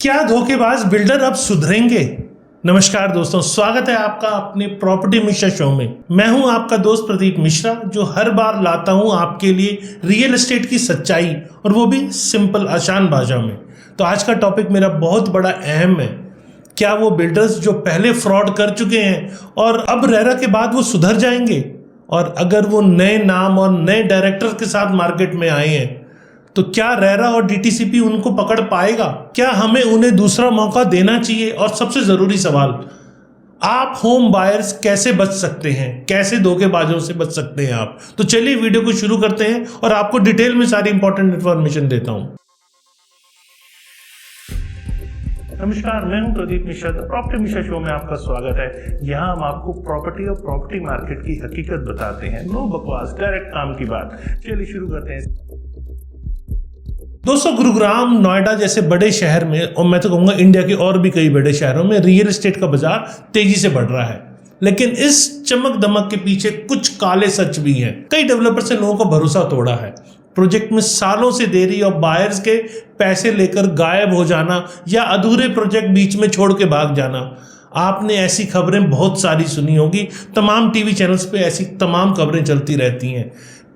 क्या धोखेबाज बिल्डर अब सुधरेंगे? नमस्कार दोस्तों, स्वागत है आपका अपने प्रॉपर्टी मिश्रा शो में। मैं हूं आपका दोस्त प्रदीप मिश्रा, जो हर बार लाता हूं आपके लिए रियल एस्टेट की सच्चाई, और वो भी सिंपल आसान भाषा में। तो आज का टॉपिक मेरा बहुत बड़ा अहम है। क्या वो बिल्डर्स जो पहले फ्रॉड कर चुके हैं और अब रेरा के बाद वो सुधर जाएंगे? और अगर वो नए नाम और नए डायरेक्टर के साथ मार्केट में आए हैं तो क्या रेरा और डीटीसीपी उनको पकड़ पाएगा? क्या हमें उन्हें दूसरा मौका देना चाहिए? और सबसे जरूरी सवाल, आप होम बायर्स कैसे बच सकते हैं? कैसे धोखेबाजों से बच सकते हैं आप? तो चलिए वीडियो को शुरू करते हैं और आपको डिटेल में सारी इंपॉर्टेंट इंफॉर्मेशन देता हूं। नमस्कार, मैं हूं प्रदीप मिश्रा। प्रॉपर्टी मिश्रा शो में आपका स्वागत है। यहां हम आपको प्रॉपर्टी और प्रॉपर्टी मार्केट की हकीकत बताते हैं। नो बकवास, डायरेक्ट काम की बात। चलिए शुरू करते हैं। दोस्तों, गुरुग्राम, नोएडा जैसे बड़े शहर में, और मैं तो कहूँगा इंडिया के और भी कई बड़े शहरों में, रियल एस्टेट का बाजार तेजी से बढ़ रहा है। लेकिन इस चमक दमक के पीछे कुछ काले सच भी हैं। कई डेवलपर्स ने लोगों का भरोसा तोड़ा है। प्रोजेक्ट में सालों से देरी और बायर्स के पैसे लेकर गायब हो जाना, या अधूरे प्रोजेक्ट बीच में छोड़ के भाग जाना। आपने ऐसी खबरें बहुत सारी सुनी होगी। तमाम टीवी चैनल्स पे ऐसी तमाम खबरें चलती रहती हैं।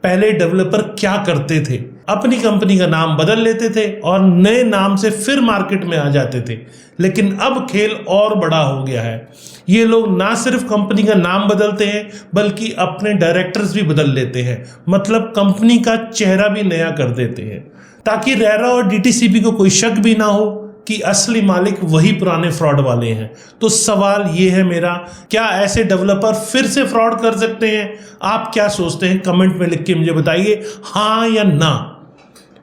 पहले डेवलपर क्या करते थे? अपनी कंपनी का नाम बदल लेते थे और नए नाम से फिर मार्केट में आ जाते थे। लेकिन अब खेल और बड़ा हो गया है। ये लोग ना सिर्फ कंपनी का नाम बदलते हैं, बल्कि अपने डायरेक्टर्स भी बदल लेते हैं। मतलब कंपनी का चेहरा भी नया कर देते हैं, ताकि रेरा और डीटीसीपी को कोई शक भी ना हो कि असली मालिक वही पुराने फ्रॉड वाले हैं। तो सवाल ये है मेरा, क्या ऐसे डेवलपर फिर से फ्रॉड कर सकते हैं? आप क्या सोचते हैं? कमेंट में लिख के मुझे बताइए, हाँ या ना।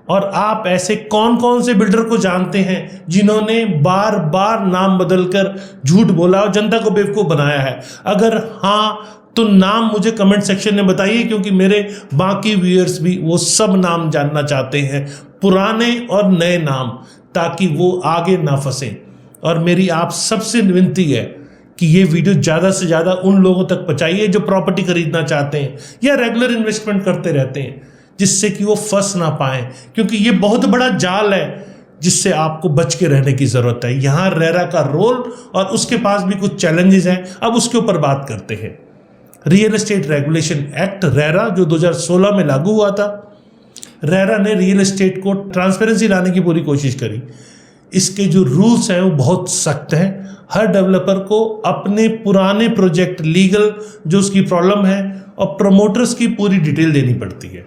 और आप ऐसे कौन कौन से बिल्डर को जानते हैं जिन्होंने बार बार नाम बदलकर झूठ बोला और जनता को बेवकूफ़ बनाया है? अगर हाँ तो नाम मुझे कमेंट सेक्शन में बताइए, क्योंकि मेरे बाकी व्यूअर्स भी वो सब नाम जानना चाहते हैं, पुराने और नए नाम, ताकि वो आगे ना फंसें। और मेरी आप सबसे विनती है कि ये वीडियो ज़्यादा से ज़्यादा उन लोगों तक पहुंचाइए जो प्रॉपर्टी खरीदना चाहते हैं या रेगुलर इन्वेस्टमेंट करते रहते हैं, जिससे कि वो फंस ना पाएं। क्योंकि ये बहुत बड़ा जाल है जिससे आपको बच के रहने की ज़रूरत है। यहाँ रेरा का रोल और उसके पास भी कुछ चैलेंजेस हैं। अब उसके ऊपर बात करते हैं। Real estate regulation act RERA, जो 2016 में लागू हुआ था। रेरा ने रियल एस्टेट को ट्रांसपेरेंसी लाने की पूरी कोशिश करी। इसके जो रूल्स हैं वो बहुत सख्त हैं। हर डेवलपर को अपने पुराने प्रोजेक्ट, लीगल जो उसकी प्रॉब्लम है, और प्रमोटर्स की पूरी डिटेल देनी पड़ती है।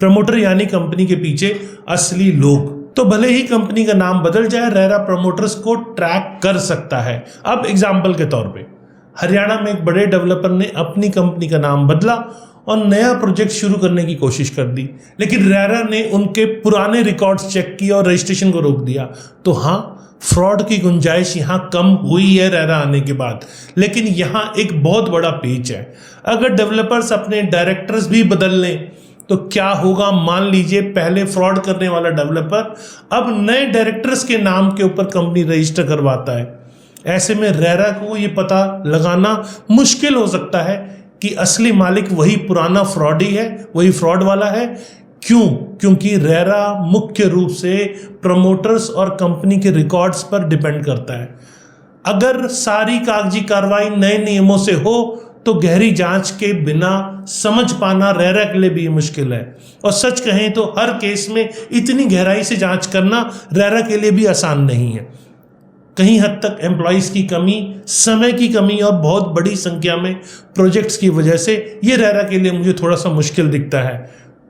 प्रमोटर यानी कंपनी के पीछे असली लोग। तो भले ही कंपनी का नाम बदल जाए, रेरा प्रमोटर्स को ट्रैक कर सकता है। अब एग्जाम्पल के तौर पे, हरियाणा में एक बड़े डेवलपर ने अपनी कंपनी का नाम बदला और नया प्रोजेक्ट शुरू करने की कोशिश कर दी। लेकिन रेरा ने उनके पुराने रिकॉर्ड्स चेक किया और रजिस्ट्रेशन को रोक दिया। तो हाँ, फ्रॉड की गुंजाइश यहाँ कम हुई है रेरा आने के बाद। लेकिन यहाँ एक बहुत बड़ा पेच है। अगर डेवलपर्स अपने डायरेक्टर्स भी बदल लें तो क्या होगा? मान लीजिए पहले फ्रॉड करने वाला डेवलपर अब नए डायरेक्टर्स के नाम के ऊपर कंपनी रजिस्टर करवाता है। ऐसे में रेरा को ये पता लगाना मुश्किल हो सकता है कि असली मालिक वही पुराना फ्रॉडी है, वही फ्रॉड वाला है। क्यों? क्योंकि रेरा मुख्य रूप से प्रमोटर्स और कंपनी के रिकॉर्ड्स पर डिपेंड करता है। अगर सारी कागजी कार्रवाई नए नियमों से हो तो गहरी जांच के बिना समझ पाना रेरा के लिए भी मुश्किल है। और सच कहें तो हर केस में इतनी गहराई से जांच करना रेरा के लिए भी आसान नहीं है। कहीं हद तक एम्प्लॉइज़ की कमी, समय की कमी और बहुत बड़ी संख्या में प्रोजेक्ट्स की वजह से ये रेरा के लिए मुझे थोड़ा सा मुश्किल दिखता है।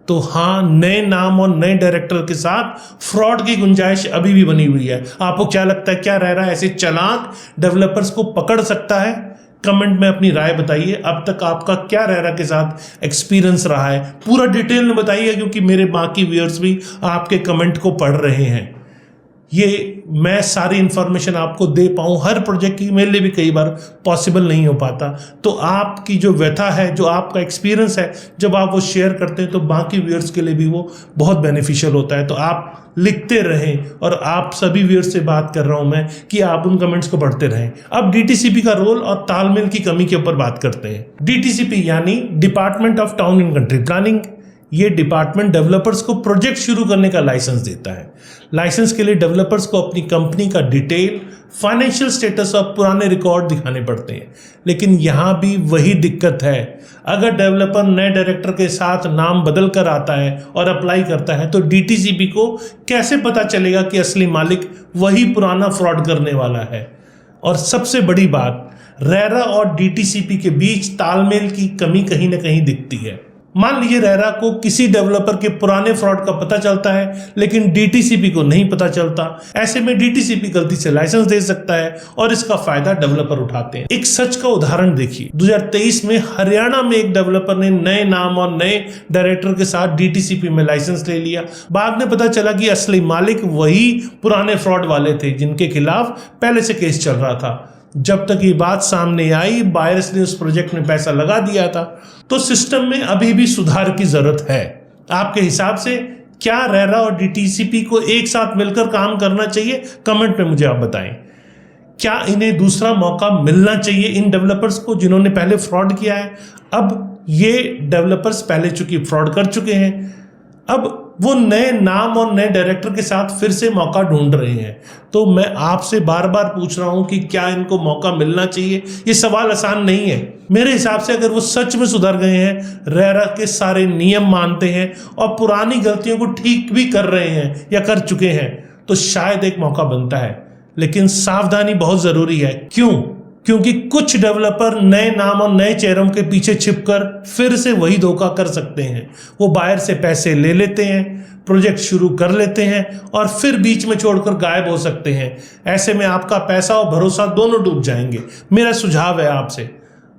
तो हाँ, नए नाम और नए डायरेक्टर के साथ फ्रॉड की गुंजाइश अभी भी बनी हुई है। आपको क्या लगता है, क्या रेरा ऐसे चालाक डेवलपर्स को पकड़ सकता है? कमेंट में अपनी राय बताइए। अब तक आपका क्या रेरा के साथ एक्सपीरियंस रहा है, पूरा डिटेल में बताइए, क्योंकि मेरे बाकी व्यूअर्स भी आपके कमेंट को पढ़ रहे हैं। ये मैं सारी इन्फॉर्मेशन आपको दे पाऊँ हर प्रोजेक्ट की, मेरे लिए भी कई बार पॉसिबल नहीं हो पाता। तो आपकी जो व्यथा है, जो आपका एक्सपीरियंस है, जब आप वो शेयर करते हैं तो बाकी व्यूअर्स के लिए भी वो बहुत बेनिफिशियल होता है। तो आप लिखते रहें, और आप सभी व्यूअर्स से बात कर रहा हूं मैं कि आप उन कमेंट्स को पढ़ते रहें। अब डीटीसीपी का रोल और तालमेल की कमी के ऊपर बात करते हैं। डीटीसीपी यानी department of town and country planning, ये डिपार्टमेंट डेवलपर्स को प्रोजेक्ट शुरू करने का लाइसेंस देता है। लाइसेंस के लिए डेवलपर्स को अपनी कंपनी का डिटेल, फाइनेंशियल स्टेटस और पुराने रिकॉर्ड दिखाने पड़ते हैं। लेकिन यहाँ भी वही दिक्कत है, अगर डेवलपर नए डायरेक्टर के साथ नाम बदल कर आता है और अप्लाई करता है तो डीटीसीपी को कैसे पता चलेगा कि असली मालिक वही पुराना फ्रॉड करने वाला है। और सबसे बड़ी बात, रेरा और डीटीसीपी के बीच तालमेल की कमी कहीं ना कहीं दिखती है। मान लीजिए रेरा को किसी डेवलपर के पुराने फ्रॉड का पता चलता है लेकिन डीटीसीपी को नहीं पता चलता। ऐसे में डीटीसीपी गलती से लाइसेंस दे सकता है और इसका फायदा डेवलपर उठाते हैं। एक सच का उदाहरण देखिए, 2023 में हरियाणा में एक डेवलपर ने नए नाम और नए डायरेक्टर के साथ डीटीसीपी में लाइसेंस ले लिया। बाद में पता चला कि असली मालिक वही पुराने फ्रॉड वाले थे जिनके खिलाफ पहले से केस चल रहा था। जब तक ये बात सामने आई, बायर्स ने उस प्रोजेक्ट में पैसा लगा दिया था। तो सिस्टम में अभी भी सुधार की जरूरत है। आपके हिसाब से क्या रेरा और डीटीसीपी को एक साथ मिलकर काम करना चाहिए? कमेंट में मुझे आप बताएं। क्या इन्हें दूसरा मौका मिलना चाहिए इन डेवलपर्स को जिन्होंने पहले फ्रॉड किया है? अब ये डेवलपर्स पहले चूंकि फ्रॉड कर चुके हैं, अब वो नए नाम और नए डायरेक्टर के साथ फिर से मौका ढूंढ रहे हैं। तो मैं आपसे बार बार पूछ रहा हूं कि क्या इनको मौका मिलना चाहिए? ये सवाल आसान नहीं है। मेरे हिसाब से अगर वो सच में सुधर गए हैं, रेरा के सारे नियम मानते हैं और पुरानी गलतियों को ठीक भी कर रहे हैं या कर चुके हैं, तो शायद एक मौका बनता है। लेकिन सावधानी बहुत जरूरी है। क्यों? क्योंकि कुछ डेवलपर नए नाम और नए चेहरों के पीछे छिपकर फिर से वही धोखा कर सकते हैं। वो बायर से पैसे ले लेते हैं, प्रोजेक्ट शुरू कर लेते हैं और फिर बीच में छोड़कर गायब हो सकते हैं। ऐसे में आपका पैसा और भरोसा दोनों डूब जाएंगे। मेरा सुझाव है आपसे,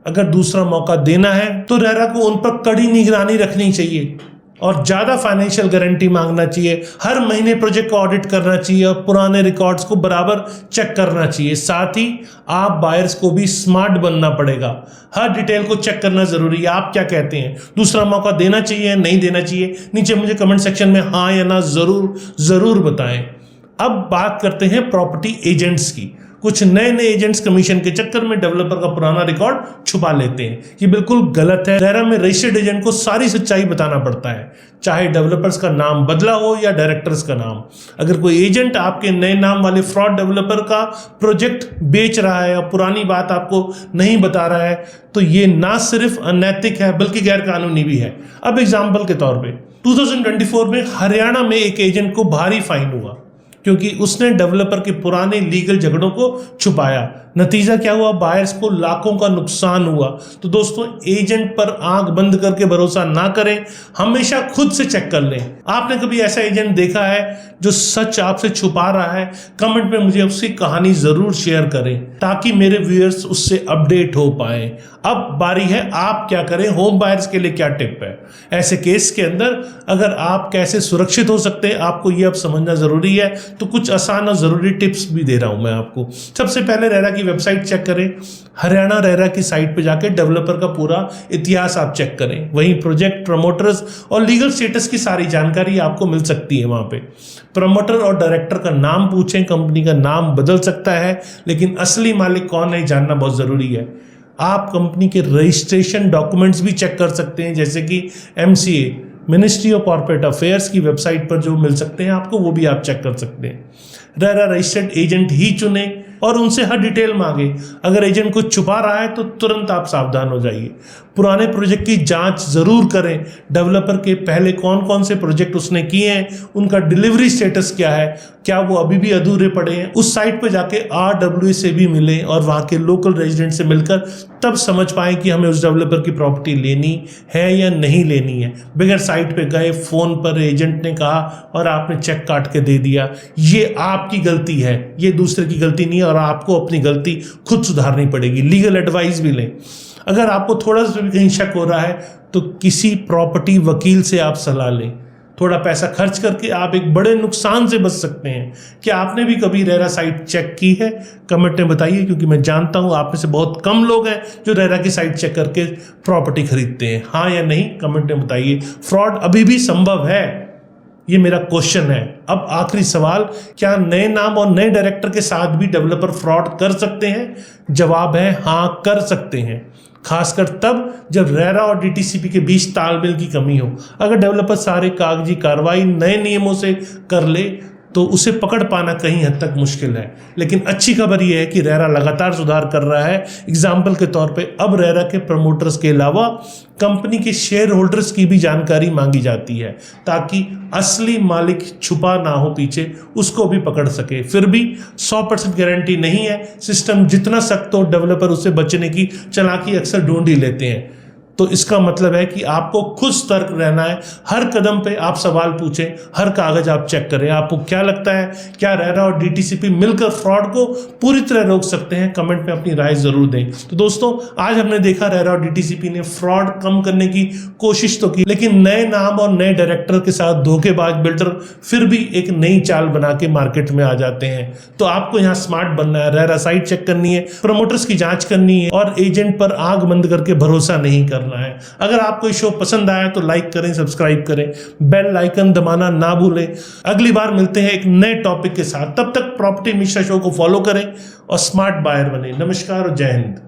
अगर दूसरा मौका देना है तो रेरा को उन पर कड़ी निगरानी रखनी चाहिए और ज़्यादा फाइनेंशियल गारंटी मांगना चाहिए। हर महीने प्रोजेक्ट को ऑडिट करना चाहिए और पुराने रिकॉर्ड्स को बराबर चेक करना चाहिए। साथ ही आप बायर्स को भी स्मार्ट बनना पड़ेगा। हर डिटेल को चेक करना जरूरी है। आप क्या कहते हैं? दूसरा मौका देना चाहिए या नहीं देना चाहिए? नीचे मुझे कमेंट सेक्शन में हाँ या ना जरूर बताएं। अब बात करते हैं प्रॉपर्टी एजेंट्स की। कुछ नए नए एजेंट्स कमीशन के चक्कर में डेवलपर का पुराना रिकॉर्ड छुपा लेते हैं। ये बिल्कुल गलत है। रेरा में रजिस्टर्ड एजेंट को सारी सच्चाई बताना पड़ता है, चाहे डेवलपर्स का नाम बदला हो या डायरेक्टर्स का नाम। अगर कोई एजेंट आपके नए नाम वाले फ्रॉड डेवलपर का प्रोजेक्ट बेच रहा है और पुरानी बात आपको नहीं बता रहा है, तो ये ना सिर्फ अनैतिक है बल्कि गैर कानूनी भी है। अब एग्जाम्पल के तौर पर 2024 में हरियाणा में एक एजेंट को भारी फाइन हुआ क्योंकि उसने डेवलपर के पुराने लीगल झगड़ों को छुपाया। नतीजा क्या हुआ? बायर्स को लाखों का नुकसान हुआ। तो दोस्तों, एजेंट पर आंख बंद करके भरोसा ना करें, हमेशा खुद से चेक कर लें। आपने कभी ऐसा एजेंट देखा है जो सच आपसे छुपा रहा है? कमेंट में मुझे उसकी कहानी जरूर शेयर करें ताकि मेरे व्यूअर्स उससे अपडेट हो पाए। अब बारी है आप क्या करें। होम बायर्स के लिए क्या टिप है ऐसे केस के अंदर? अगर आप कैसे सुरक्षित हो सकते हैं आपको ये अब समझना जरूरी है, तो कुछ आसान और जरूरी टिप्स भी दे रहा हूं मैं आपको। सबसे पहले रेरा की वेबसाइट चेक करें। हरियाणा रेरा की साइट पे जाके डेवलपर का पूरा इतिहास आप चेक करें। वहीं प्रोजेक्ट, प्रमोटर्स और लीगल स्टेटस की सारी जानकारी आपको मिल सकती है वहां पे। प्रमोटर और डायरेक्टर का नाम पूछें। कंपनी का नाम बदल सकता है लेकिन असली मालिक कौन है जानना बहुत जरूरी है। आप कंपनी के रजिस्ट्रेशन डॉक्यूमेंट्स भी चेक कर सकते हैं, जैसे कि MCA, ministry of corporate affairs की वेबसाइट पर जो मिल सकते हैं आपको, वो भी आप चेक कर सकते हैं। रेरा रजिस्टर्ड एजेंट ही चुने और उनसे हर डिटेल मांगे। अगर एजेंट कुछ छुपा रहा है तो तुरंत आप सावधान हो जाइए। पुराने प्रोजेक्ट की जांच जरूर करें। डेवलपर के पहले कौन कौन से प्रोजेक्ट उसने किए हैं, उनका डिलीवरी स्टेटस क्या है, क्या वो अभी भी अधूरे पड़े हैं। उस साइट पर जाके RWA से भी मिलें और वहाँ के लोकल रेजिडेंट से मिलकर तब समझ पाएं कि हमें उस डेवलपर की प्रॉपर्टी लेनी है या नहीं लेनी है। बगैर साइट पे गए, फोन पर एजेंट ने कहा और आपने चेक काट के दे दिया, ये आपकी गलती है, ये दूसरे की गलती नहीं है और आपको अपनी गलती खुद सुधारनी पड़ेगी। लीगल एडवाइस भी लें। अगर आपको थोड़ा सा भी कहीं शक हो रहा है तो किसी प्रॉपर्टी वकील से आप सलाह लें। थोड़ा पैसा खर्च करके आप एक बड़े नुकसान से बच सकते हैं। क्या आपने भी कभी रेरा साइट चेक की है? कमेंट में बताइए, क्योंकि मैं जानता हूं आप में से बहुत कम लोग हैं जो रेरा की साइट चेक करके प्रॉपर्टी खरीदते हैं। हाँ या नहीं कमेंट में बताइए। फ्रॉड अभी भी संभव है, ये मेरा क्वेश्चन है। अब आखिरी सवाल, क्या नए नाम और नए डायरेक्टर के साथ भी डेवलपर फ्रॉड कर सकते हैं? जवाब है हाँ, कर सकते हैं, खासकर तब जब रेरा और डीटीसीपी के बीच तालमेल की कमी हो। अगर डेवलपर सारे कागजी कार्रवाई नए नियमों से कर ले तो उसे पकड़ पाना कहीं हद तक मुश्किल है। लेकिन अच्छी खबर यह है कि रेरा लगातार सुधार कर रहा है। एग्जाम्पल के तौर पे अब रेरा के प्रमोटर्स के अलावा कंपनी के शेयर होल्डर्स की भी जानकारी मांगी जाती है ताकि असली मालिक छुपा ना हो पीछे, उसको भी पकड़ सके। फिर भी 100% गारंटी नहीं है। सिस्टम जितना सख्त हो, डेवलपर उससे बचने की चालाकी अक्सर ढूंढ ही लेते हैं। तो इसका मतलब है कि आपको खुद सतर्क रहना है। हर कदम पे आप सवाल पूछें, हर कागज आप चेक करें। आपको क्या लगता है, क्या रेरा और डीटीसीपी मिलकर फ्रॉड को पूरी तरह रोक सकते हैं? कमेंट में अपनी राय जरूर दें। तो दोस्तों, आज हमने देखा रेरा और डीटीसीपी ने फ्रॉड कम करने की कोशिश तो की, लेकिन नए नाम और नए डायरेक्टर के साथ धोखेबाज बिल्डर फिर भी एक नई चाल बना के मार्केट में आ जाते हैं। तो आपको यहाँ स्मार्ट बनना है, रेरा साइट चेक करनी है, प्रमोटर्स की जांच करनी है और एजेंट पर आंख बंद करके भरोसा नहीं करना है। अगर आपको ये शो पसंद आया तो लाइक करें, सब्सक्राइब करें, बेल आइकन दबाना ना भूलें। अगली बार मिलते हैं एक नए टॉपिक के साथ। तब तक प्रॉपर्टी मिश्रा शो को फॉलो करें और स्मार्ट बायर बने। नमस्कार और जय हिंद।